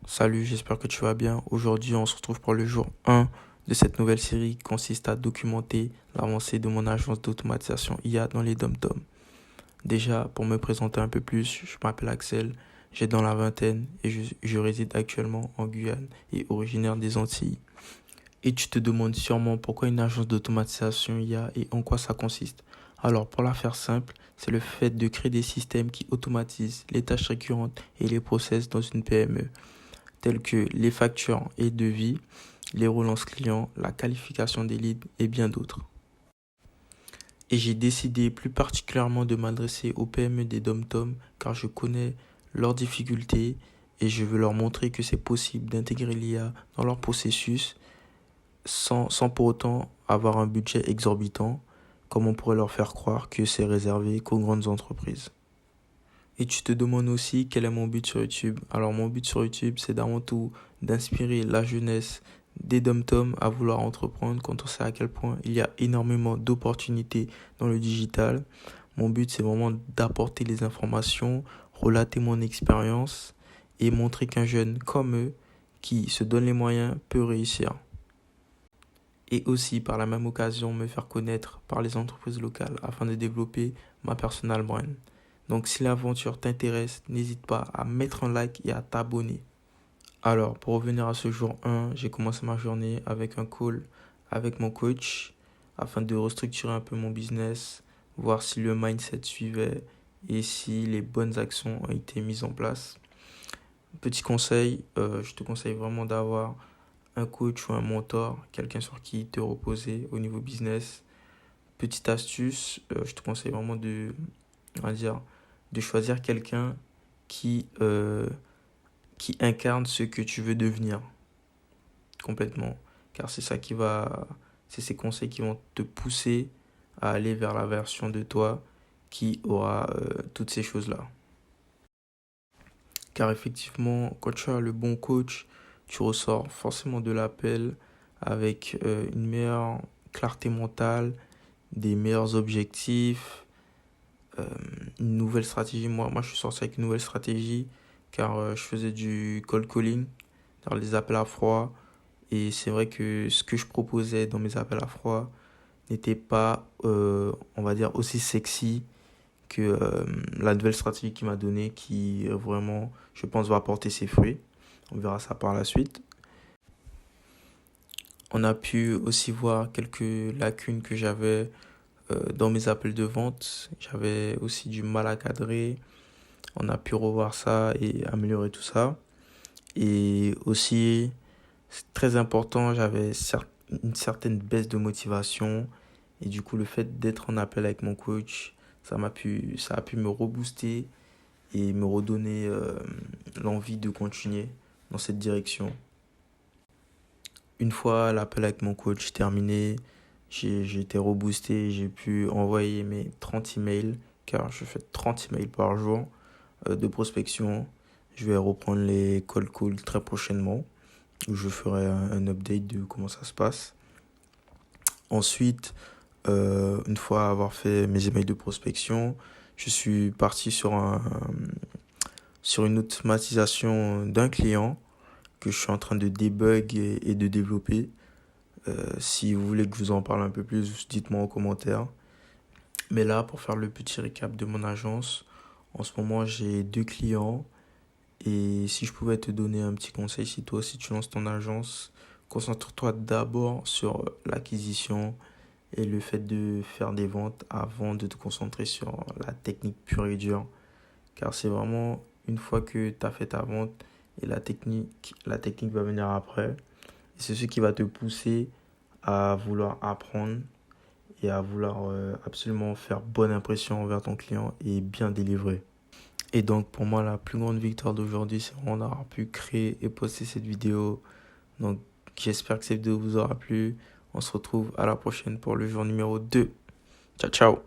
Salut, j'espère que tu vas bien. Aujourd'hui, on se retrouve pour le jour 1 de cette nouvelle série qui consiste à documenter l'avancée de mon agence d'automatisation IA dans les dom-toms. Déjà, pour me présenter un peu plus, je m'appelle Axel, j'ai dans la vingtaine et je réside actuellement en Guyane et originaire des Antilles. Et tu te demandes sûrement pourquoi une agence d'automatisation IA et en quoi ça consiste. Alors, pour la faire simple, c'est le fait de créer des systèmes qui automatisent les tâches récurrentes et les process dans une PME tels que les factures et devis, les relances clients, la qualification des leads et bien d'autres. Et j'ai décidé plus particulièrement de m'adresser aux PME des dom-toms car je connais leurs difficultés et je veux leur montrer que c'est possible d'intégrer l'IA dans leur processus sans pour autant avoir un budget exorbitant, comme on pourrait leur faire croire que c'est réservé qu'aux grandes entreprises. Et tu te demandes aussi quel est mon but sur YouTube. Alors mon but sur YouTube, c'est avant tout d'inspirer la jeunesse des dom-toms à vouloir entreprendre quand on sait à quel point il y a énormément d'opportunités dans le digital. Mon but, c'est vraiment d'apporter les informations, relater mon expérience et montrer qu'un jeune comme eux, qui se donne les moyens, peut réussir. Et aussi, par la même occasion, me faire connaître par les entreprises locales afin de développer ma personal brand. Donc si l'aventure t'intéresse, n'hésite pas à mettre un like et à t'abonner. Alors, pour revenir à ce jour 1, j'ai commencé ma journée avec un call avec mon coach afin de restructurer un peu mon business, voir si le mindset suivait et si les bonnes actions ont été mises en place. Petit conseil, je te conseille vraiment d'avoir un coach ou un mentor, quelqu'un sur qui te reposer au niveau business. Petite astuce, je te conseille vraiment on va dire, de choisir quelqu'un qui incarne ce que tu veux devenir complètement. Car c'est ces conseils qui vont te pousser à aller vers la version de toi qui aura toutes ces choses-là. Car effectivement, quand tu as le bon coach, tu ressors forcément de l'appel avec une meilleure clarté mentale, des meilleurs objectifs, euh, une nouvelle stratégie. Moi, je suis sorti avec une nouvelle stratégie car je faisais du cold calling, dans les appels à froid. Et c'est vrai que ce que je proposais dans mes appels à froid n'était pas, on va dire, aussi sexy que la nouvelle stratégie qu'il m'a donnée qui vraiment, je pense, va porter ses fruits. On verra ça par la suite. On a pu aussi voir quelques lacunes que j'avais dans mes appels de vente. J'avais aussi du mal à cadrer. On a pu revoir ça et améliorer tout ça. Et aussi, c'est très important, une certaine baisse de motivation. Et du coup, le fait d'être en appel avec mon coach, ça a pu me rebooster et me redonner l'envie de continuer dans cette direction. Une fois l'appel avec mon coach terminé, j'ai été reboosté et j'ai pu envoyer mes 30 emails, car je fais 30 emails par jour de prospection. Je vais reprendre les cold calls très prochainement, où je ferai un update de comment ça se passe. Ensuite, une fois avoir fait mes emails de prospection, je suis parti sur une automatisation d'un client que je suis en train de debug et de développer. Si vous voulez que je vous en parle un peu plus, dites-moi en commentaire. Mais là, pour faire le petit récap de mon agence, en ce moment, j'ai 2 clients. Et si je pouvais te donner un petit conseil, si toi aussi tu lances ton agence, concentre-toi d'abord sur l'acquisition et le fait de faire des ventes avant de te concentrer sur la technique pure et dure. Car c'est vraiment une fois que tu as fait ta vente et la technique va venir après. Et c'est ce qui va te pousser à vouloir apprendre et à vouloir absolument faire bonne impression envers ton client et bien délivrer. Et donc pour moi, la plus grande victoire d'aujourd'hui, c'est vraiment d'avoir pu créer et poster cette vidéo. Donc j'espère que cette vidéo vous aura plu. On se retrouve à la prochaine pour le jour numéro 2. Ciao, ciao.